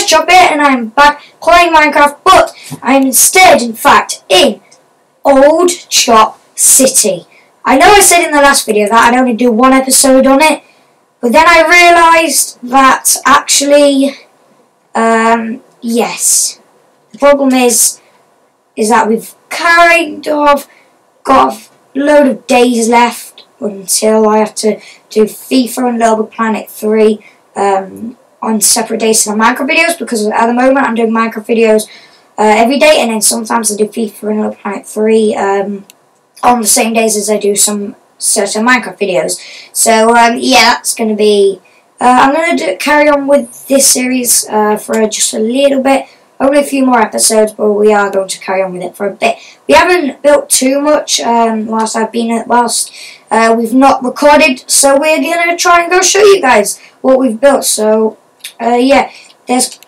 Chop It, and I'm back playing Minecraft, but I'm instead, in fact, in Old Chop City. I know I said in the last video that I'd only do one episode on it, but then I realised that actually, yes, the problem is that we've kind of got a load of days left until I have to do FIFA and Little Big Planet 3 on separate days to the Minecraft videos, because at the moment I'm doing Minecraft videos every day, and then sometimes I do FIFA and Little Big Planet 3 on the same days as I do some certain Minecraft videos. So yeah, that's going to be I'm going to carry on with this series for just a little bit. Only a few more episodes, but we are going to carry on with it for a bit. We haven't built too much whilst we've not recorded, so we're going to try and go show you guys what we've built. So yeah, there's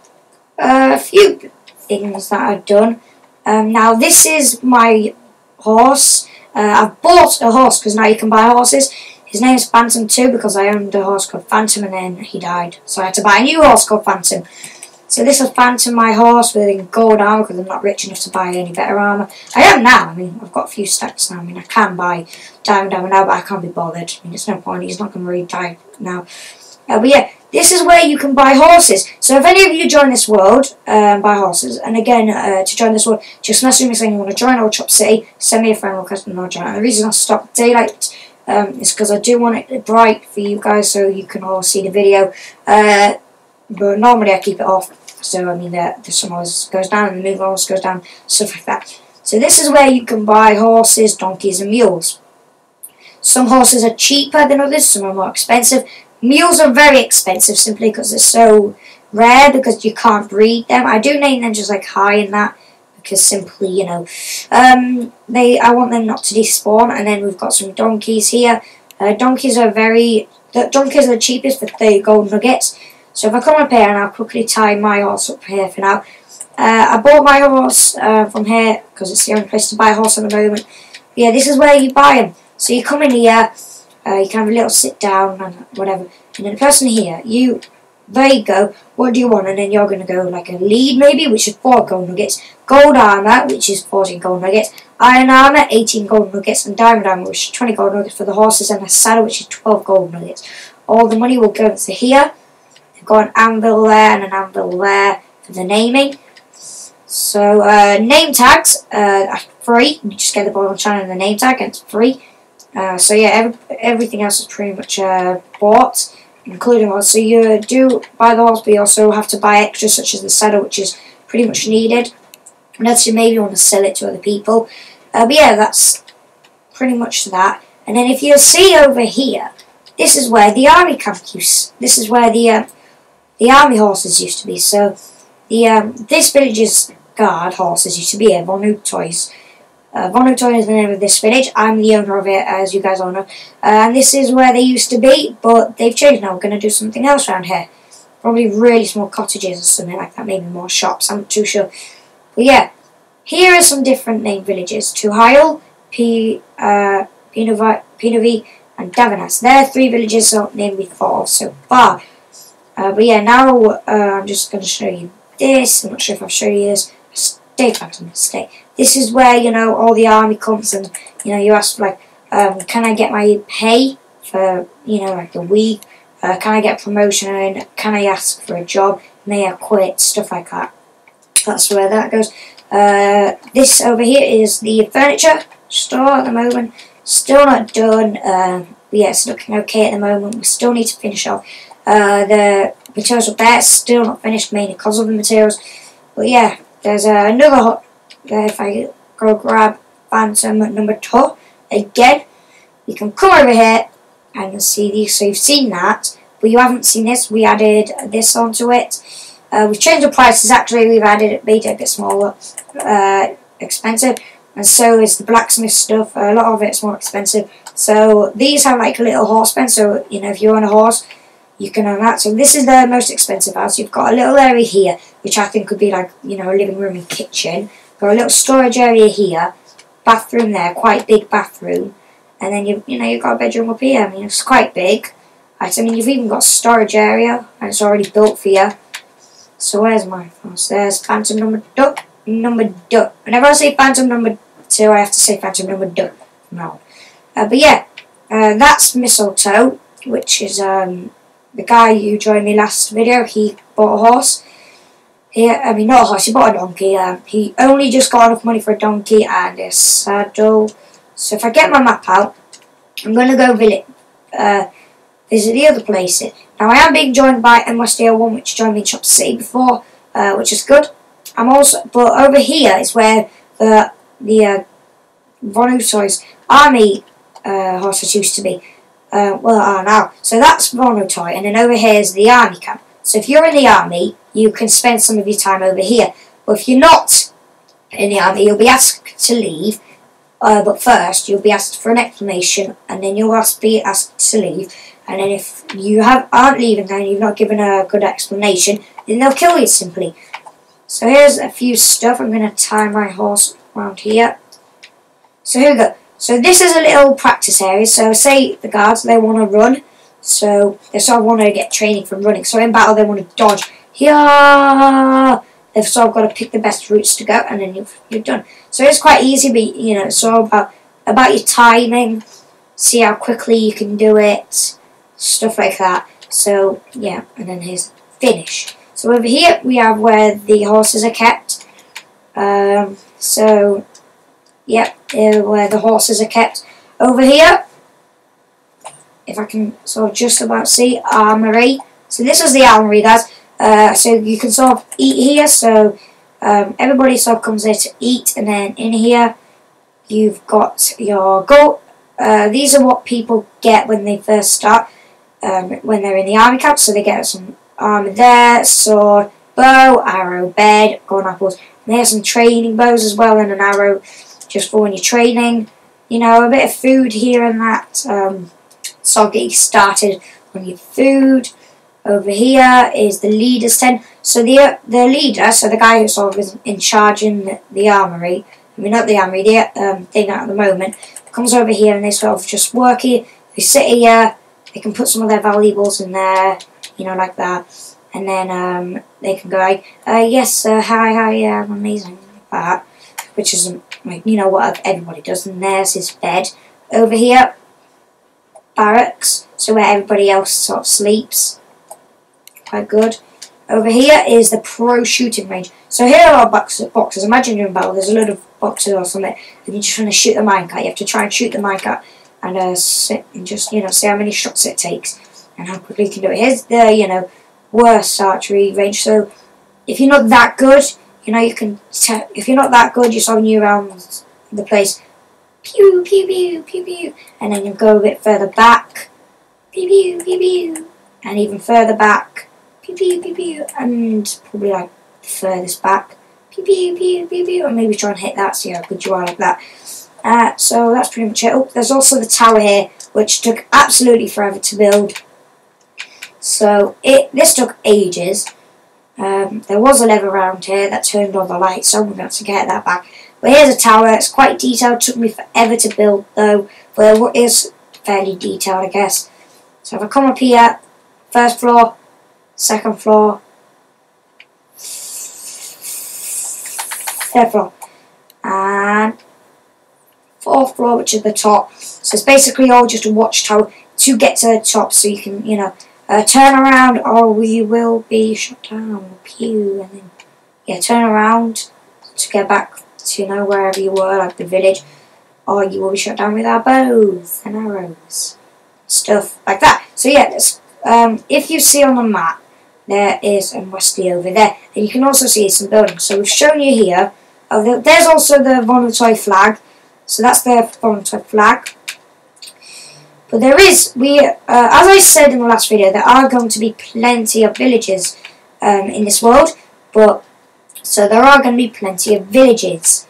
a few things that I've done. Now this is my horse. I've bought a horse because now you can buy horses. His name is Phantom 2 because I owned a horse called Phantom and then he died, so I had to buy a new horse called Phantom. So this is Phantom, my horse, with gold armour because I'm not rich enough to buy any better armour. I am now. I mean, I've got a few stacks now. I mean, I can buy diamond armour now, but I can't be bothered. I mean, there's no point. He's not going to really die now. But yeah, this is where you can buy horses. So if any of you join this world, buy horses. And again, to join this world, just message me saying you want to join Old Chop City. Send me a friend request and I'll join. And the reason I stopped daylight is because I do want it bright for you guys so you can all see the video. But normally I keep it off. So I mean, the sun always goes down and the moon always goes down, stuff like that. So this is where you can buy horses, donkeys and mules. Some horses are cheaper than others, some are more expensive. Mules are very expensive simply because they're so rare, because you can't breed them. I do name them just like High and that, because simply, you know, I want them not to despawn. And then we've got some donkeys here. Donkeys are the cheapest for 30 gold nuggets. So if I come up here and I'll quickly tie my horse up here for now. I bought my horse from here because it's the only place to buy a horse at the moment. But yeah, this is where you buy them. So you come in here, you can have a little sit down and whatever. And then the person here, there you go, what do you want? And then you're going to go like a lead maybe, which is 4 gold nuggets. Gold armour, which is 14 gold nuggets. Iron armour, 18 gold nuggets. And diamond armour, which is 20 gold nuggets for the horses. And a saddle, which is 12 gold nuggets. All the money will go into here. Got an anvil there and an anvil there for the naming. So name tags are free. You just get the bottom channel and the name tag, and it's free. So yeah, everything else is pretty much bought, including horse. So you do buy the horse, but you also have to buy extras such as the saddle, which is pretty much needed, unless you maybe want to sell it to other people. But yeah, that's pretty much that. And then if you see over here, this is where the army camp use. This is where the army horses used to be. So this village's guard horses used to be here, Wonutui. Wonutui is the name of this village. I'm the owner of it, as you guys all know. And this is where they used to be, but they've changed now. We're going to do something else around here. Probably really small cottages or something like that, maybe more shops, I'm not too sure. But yeah, here are some different named villages. Tuhial, Pinovi, and Davanas. They're 3 villages named we thought of so far. But yeah, now I'm just going to show you this. I'm not sure if I've shown you this. Stay. This is where, you know, all the army comes and, you know, you ask, like, can I get my pay for, you know, like a week? Can I get a promotion? Can I ask for a job? May I quit? Stuff like that. That's where that goes. This over here is the furniture store at the moment. Still not done. But yeah, it's looking okay at the moment. We still need to finish off. The materials up there still not finished, mainly because of the materials. But yeah, there's another hut there. If I go grab Phantom number 2 again, you can come over here and you'll see these. So you've seen that, but you haven't seen this. We added this onto it. We've changed the prices actually. We've made it a bit smaller, expensive, and so is the blacksmith stuff. A lot of it's more expensive. So these have like a little horse pen. So you know, if you own a horse, you can own that. So this is the most expensive house. You've got a little area here, which I think could be like, you know, a living room and kitchen. Got a little storage area here, bathroom there, quite big bathroom, and then you've got a bedroom up here. I mean, it's quite big. I mean, you've even got a storage area, and it's already built for you. So where's my horse? There's Phantom number duck. Whenever I say Phantom number 2, I have to say Phantom number duck. No. But yeah, that's Mistletoe, which is the guy who joined me last video. He bought a horse. I mean, not a horse, he bought a donkey. He only just got enough money for a donkey and a saddle. So if I get my map out, I'm going to go visit the other places. Now I am being joined by MSDO1, which joined me in Chop City before, which is good. But over here is where the Wonutui's army horses used to be. Well, are now. So that's Wonutui, and then over here is the army camp. So if you're in the army, you can spend some of your time over here. But if you're not in the army, you'll be asked to leave. But first, you'll be asked for an explanation, and then you'll be asked to leave. And then if you aren't leaving and you've not given a good explanation, then they'll kill you simply. So here's a few stuff. I'm going to tie my horse around here. So here we go. So this is a little practice area. So say the guards, they want to run. So they sort of want to get training from running. So in battle, they want to dodge. Yeah, they've sort of got to pick the best routes to go, and then you're done. So it's quite easy, but you know, it's all about your timing. See how quickly you can do it, stuff like that. So yeah, and then here's finish. So over here we have where the horses are kept. So yeah, where the horses are kept. Over here, if I can sort of just about see, armory. So this is the armory, guys. So you can sort of eat here. So everybody sort of comes there to eat, and then in here you've got your goat. These are what people get when they first start, when they're in the army camp. So they get some armor there, sword, bow, arrow, bed, corn apples. And they have some training bows as well, and an arrow just for when you're training. You know, a bit of food here and that. So I'll get you started on your food. Over here is the leader's tent. So the leader, so the guy who sort of is in charge in the armory, I mean not the armory, the thing at the moment, comes over here and they sort of just work here. They sit here, they can put some of their valuables in there, you know, like that. And then they can go like, yes, hi, yeah, I'm amazing, like that. Which is, like, you know, what everybody does. And there's his bed. Over here, barracks, so where everybody else sort of sleeps. Quite good. Over here is the pro shooting range. So here are our boxes. Imagine you're in battle. There's a load of boxes or something, and you're just trying to shoot the minecart. You have to try and shoot the minecart and sit and just, you know, see how many shots it takes and how quickly you can do it. Here's the, you know, worst archery range. So if you're not that good, you know, you can. If you're not that good, you're sort of new around the place. Pew pew pew pew pew, and then you go a bit further back. Pew pew pew pew, and even further back. Pew pew pew pew, and probably like the furthest back. Pew pew pew pew pew, and maybe try and hit that. See how good you are like that. So that's pretty much it. Oh, there's also the tower here, which took absolutely forever to build. So this took ages. There was a lever around here that turned on the light, so I'm going to get that back. But here's a tower. It's quite detailed. Took me forever to build though, but it is fairly detailed, I guess. So if I come up here, first floor, second floor, third floor, and fourth floor, which is the top. So it's basically all just a watchtower to get to the top, so you can, you know, turn around or you will be shot down. Pew, and then yeah, turn around to get back to, you know, wherever you were, like the village, or you will be shot down with our bows and arrows, stuff like that. So yeah, if you see on the map, there is a Wesley over there, and you can also see some buildings. So we've shown you here. There's also the Wonutui flag. So that's the Wonutui flag. But there is, as I said in the last video, there are going to be plenty of villages in this world. So there are going to be plenty of villages.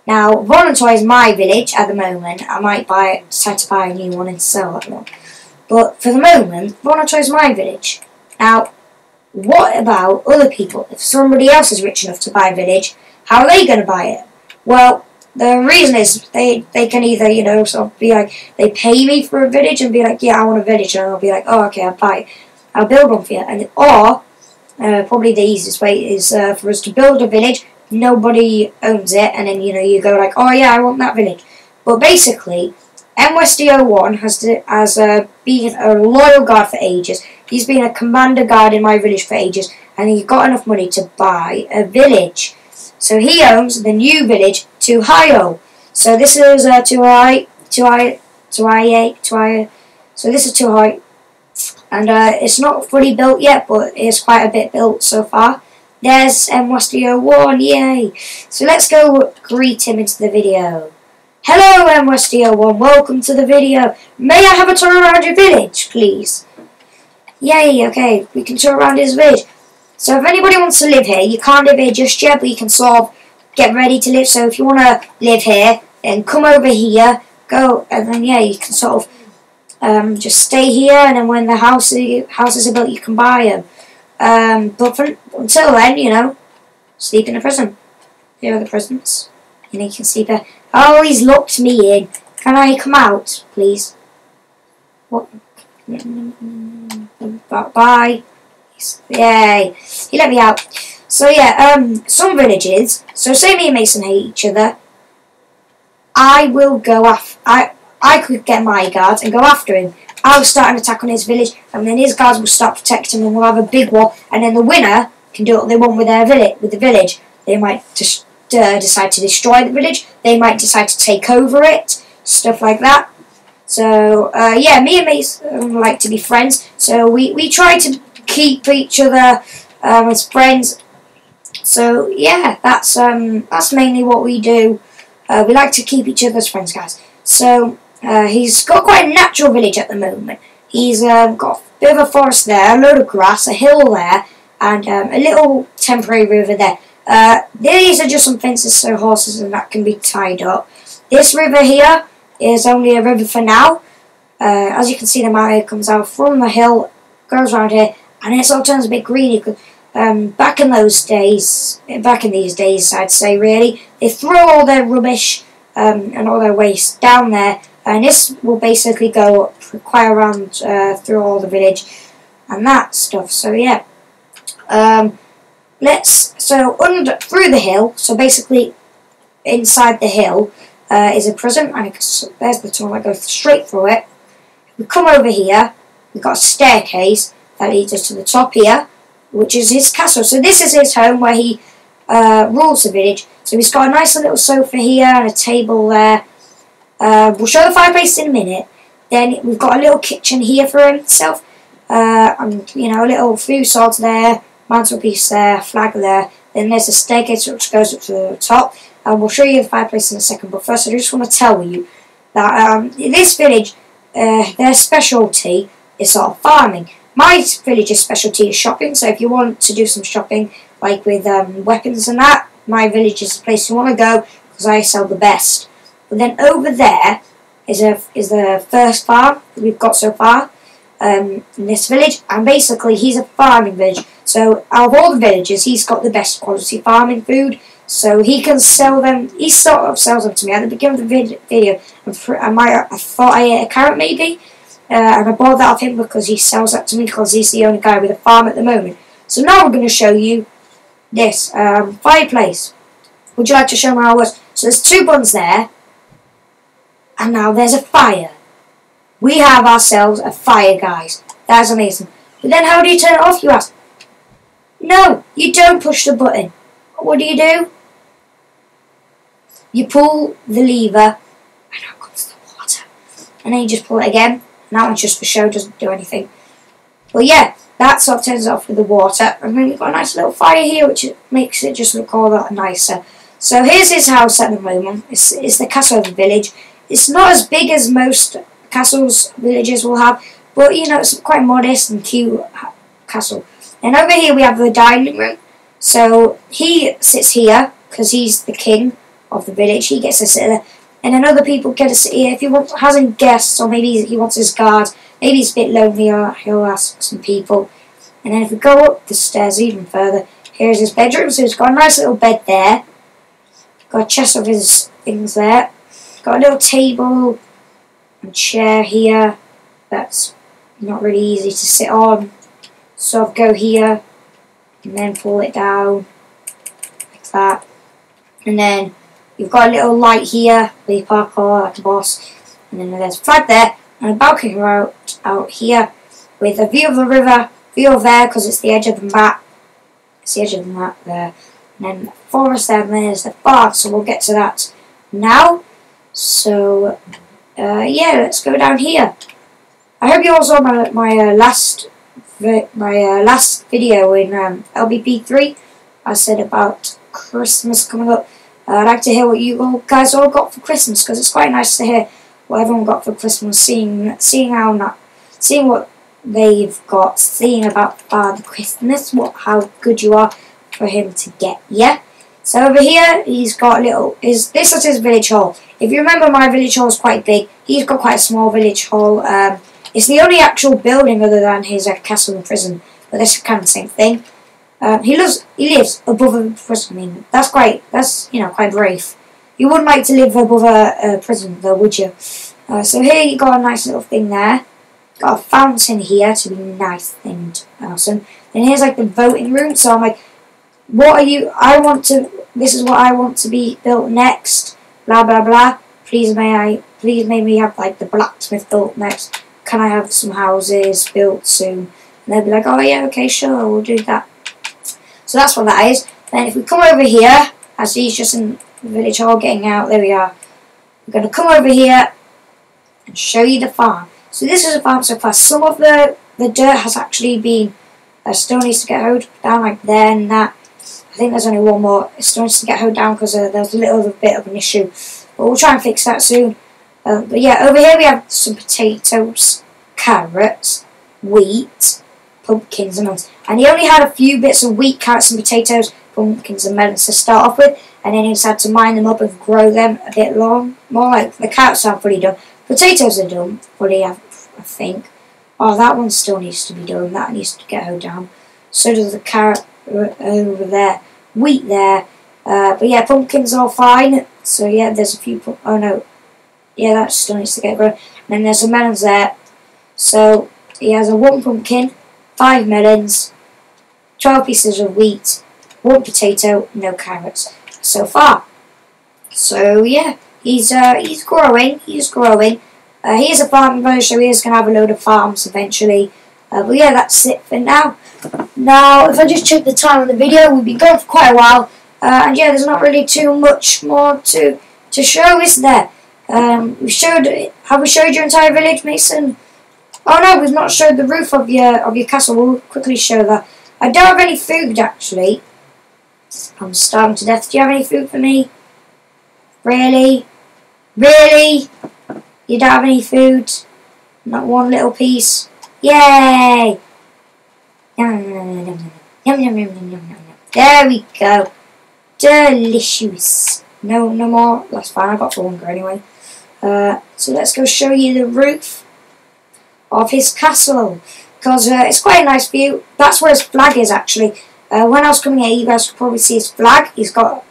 Now, Wonutui is my village at the moment. I might decide to buy a new one and sell that one. But for the moment, Wonutui is my village. Now, what about other people? If somebody else is rich enough to buy a village, how are they going to buy it? Well, the reason is they can either, you know, sort of be like, they pay me for a village and be like, yeah, I want a village, and I'll be like, oh, okay, I'll buy it. I'll build one for you. Or Probably the easiest way is for us to build a village. Nobody owns it, and then you go like, oh yeah, I want that village. But basically, MWestio1 has been a loyal guard for ages. He's been a commander guard in my village for ages, and he got enough money to buy a village. So he owns the new village, Tuhial. So this is Tuhial. So this is Tuhial. And it's not fully built yet, but it's quite a bit built so far. There's MWestio1, yay! So let's go greet him into the video. Hello MWestio1, welcome to the video. May I have a tour around your village, please? Yay, okay, we can tour around his village. So if anybody wants to live here, you can't live here just yet, but you can sort of get ready to live. So if you want to live here, then come over here, go, and then yeah, you can sort of just stay here, and then when the houses are built, you can buy them. But until then, sleep in a prison. Here are the prisons. You can see there. Oh, he's locked me in. Can I come out, please? What? Bye. Yay. He let me out. So yeah, some villages. So say me and Mason hate each other. I will go after. I could get my guards and go after him. I'll start an attack on his village, and then his guards will start protecting him, and we'll have a big war. And then the winner can do what they want with their village. They might just decide to destroy the village. They might decide to take over it, stuff like that. So yeah, me and Mason like to be friends. So we try to keep each other as friends. So yeah, that's mainly what we do. We like to keep each other as friends, guys. So. He's got quite a natural village at the moment. He's got a bit of a forest there, a load of grass, a hill there, and a little temporary river there. These are just some fences so horses and that can be tied up. This river here is only a river for now. As you can see, the mountain comes out from the hill, goes around here, and it sort of turns a bit greeny. Back in these days, I'd say really, they throw all their rubbish and all their waste down there. And this will basically go quite around through all the village and that stuff. So yeah, through the hill. So basically, inside the hill is a prison, and there's the tunnel that goes straight through it. We come over here. We've got a staircase that leads us to the top here, which is his castle. So this is his home where he rules the village. So he's got a nice little sofa here and a table there. We'll show the fireplace in a minute. Then we've got a little kitchen here for himself. And, a little food salt there, mantelpiece there, flag there. Then there's a staircase which goes up to the top. And we'll show you the fireplace in a second. But first I just want to tell you that in this village, their specialty is sort of farming. My village's specialty is shopping. So if you want to do some shopping, like with weapons and that, my village is the place you want to go because I sell the best. But then over there is the first farm that we've got so far in this village, and basically he's a farming village. So out of all the villages, he's got the best quality farming food. So he can sell them. He sort of sells them to me at the beginning of the video. I thought I ate a carrot maybe, and I bought that off him because he sells that to me because he's the only guy with a farm at the moment. So now we're going to show you this fireplace. Would you like to show me how it works? So there's two buns there. And now there's a fire. We have ourselves a fire, guys. That's amazing. But then how do you turn it off, you ask? No, you don't push the button. What do? You pull the lever, and out comes the water. And then you just pull it again. And that one's just for show, doesn't do anything. But yeah, that sort of turns it off with the water. And then you've got a nice little fire here, which makes it just look all that nicer. So here's his house at the moment. It's the castle of the village. It's not as big as most castles villages will have, but it's quite modest and cute castle. And over here we have the dining room. So he sits here because he's the king of the village. He gets to sit there, and then other people get to sit here. If he has any guests, or maybe he wants his guards, maybe he's a bit lonely, or he'll ask some people. And then if we go up the stairs even further, here's his bedroom. So he's got a nice little bed there. Got a chest of his things there. Got a little table and chair here that's not really easy to sit on. So I'll go here. and then pull it down like that. And then you've got a little light here where you parkour like a boss. And then there's a flag there and a balcony out here with a view of the river, view of there because it's the edge of the map. It's the edge of the map there. And then the forest there, and then there's the park. So we'll get to that now. So yeah, let's go down here. I hope you all saw my last video in LBP3. I said about Christmas coming up. I'd like to hear what you guys all got for Christmas, because it's quite nice to hear what everyone got for Christmas, seeing what they've got, seeing about Father Christmas, how good you are for him to get you. So over here, he's got a little. This is his village hall. If you remember, my village hall is quite big. He's got quite a small village hall. It's the only actual building other than his castle and prison, but that's kind of the same thing. He lives above a prison. I mean, that's quite brave. You wouldn't like to live above a prison, though, would you? So here you got a nice little thing there. Got a fountain here to be nice and awesome. And here's like the voting room. So I'm like, this is what I want to be built next. Blah blah blah. Please may me have like the blacksmith built next. Can I have some houses built soon? And they'll be like, oh yeah, okay, sure, we'll do that. So that's what that is. Then if we come over here, as he's just in the village hall getting out, there we are. We're going to come over here and show you the farm. So this is a farm so far. Some of the dirt has actually been, still needs to get hoed down like there and that. I think there's only one more. It still needs to get hoed down because there's a little bit of an issue. But we'll try and fix that soon. But yeah, over here we have some potatoes, carrots, wheat, pumpkins and melons. And he only had a few bits of wheat, carrots and potatoes, pumpkins and melons to start off with. And then he decided to mine them up and grow them a bit more like the carrots aren't fully done. Potatoes are done fully, I think. Oh, that one still needs to be done. That needs to get hoed down. So does the carrot over there. Wheat there. But yeah, pumpkins are all fine. So yeah, there's a few. Oh no. Yeah, that still needs to get grown. And then there's some melons there. So he has a 1 pumpkin, 5 melons, 12 pieces of wheat, 1 potato, no carrots so far. So yeah, he's growing. He's growing. Here's a farm village, so he is going to have a load of farms eventually. But yeah, that's it for now. Now, if I just check the time of the video, we've been going for quite a while. And yeah, there's not really too much more to show, is there? Have we showed your entire village, Mason? Oh no, we've not showed the roof of your castle. We'll quickly show that. I don't have any food actually. I'm starving to death. Do you have any food for me? Really? Really? You don't have any food? Not one little piece? Yay! Yum, yum, yum, yum, yum, yum, yum. There we go. Delicious. No more. That's fine. I got for longer anyway. So let's go show you the roof of his castle, because it's quite a nice view. That's where his flag is actually. When I was coming here, you guys could probably see his flag. He's got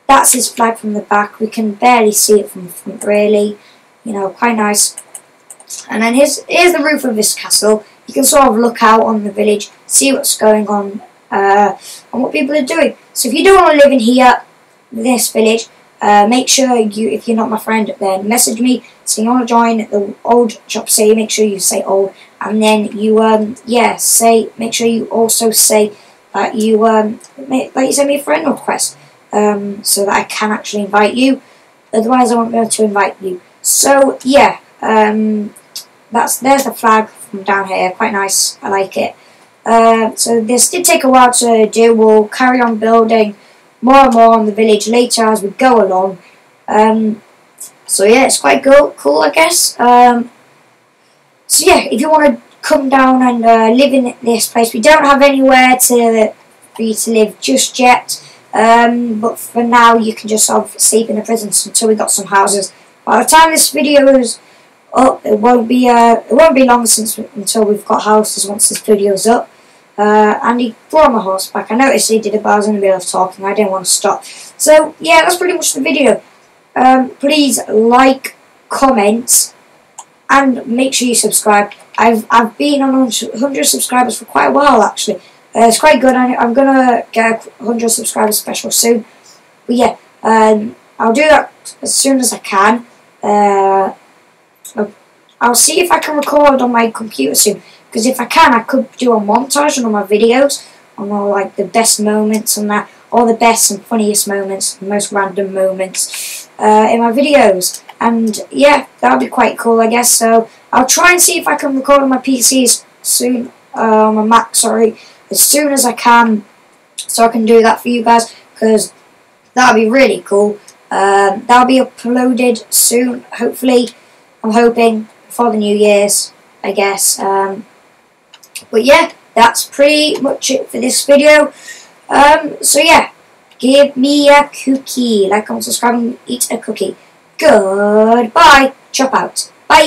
that's his flag from the back. We can barely see it from the front really. You know, quite nice. And then here's the roof of his castle. You can sort of look out on the village, see what's going on, and what people are doing. So if you do want to live in here, this village, make sure if you're not my friend, then message me. So you want to join the old shop city, make sure you say old, and then you make sure you also say that you send me a friend request, so that I can actually invite you. Otherwise, I won't be able to invite you. So yeah, there's the flag from down here. Quite nice. I like it. So this did take a while to do. We'll carry on building more and more on the village later as we go along. So yeah, it's quite cool, I guess. So yeah, if you want to come down and live in this place, we don't have anywhere for you to live just yet. But for now, you can just sort of sleep in the prisons until we got some houses. By the time this video is up, it won't be long until we've got houses once this video's up. And he brought my horse back. I noticed he did it, but I was in the middle of talking. I didn't want to stop. So yeah, that's pretty much the video. Please like, comment, and make sure you subscribe. I've been on 100 subscribers for quite a while actually. It's quite good. I'm gonna get a 100 subscriber special soon. But yeah, I'll do that as soon as I can. I'll see if I can record on my computer soon. Because if I can, I could do a montage on all my videos. On all like the best moments and that. All the best and funniest moments. The most random moments in my videos. And yeah, that would be quite cool, I guess. So I'll try and see if I can record on my PCs soon. On my Mac, sorry. As soon as I can. So I can do that for you guys. Because that would be really cool. That'll be uploaded soon, hopefully. I'm hoping before the New Year's, I guess. But yeah, that's pretty much it for this video. So yeah, give me a cookie. Like, comment, subscribe, and eat a cookie. Goodbye. Chop out. Bye.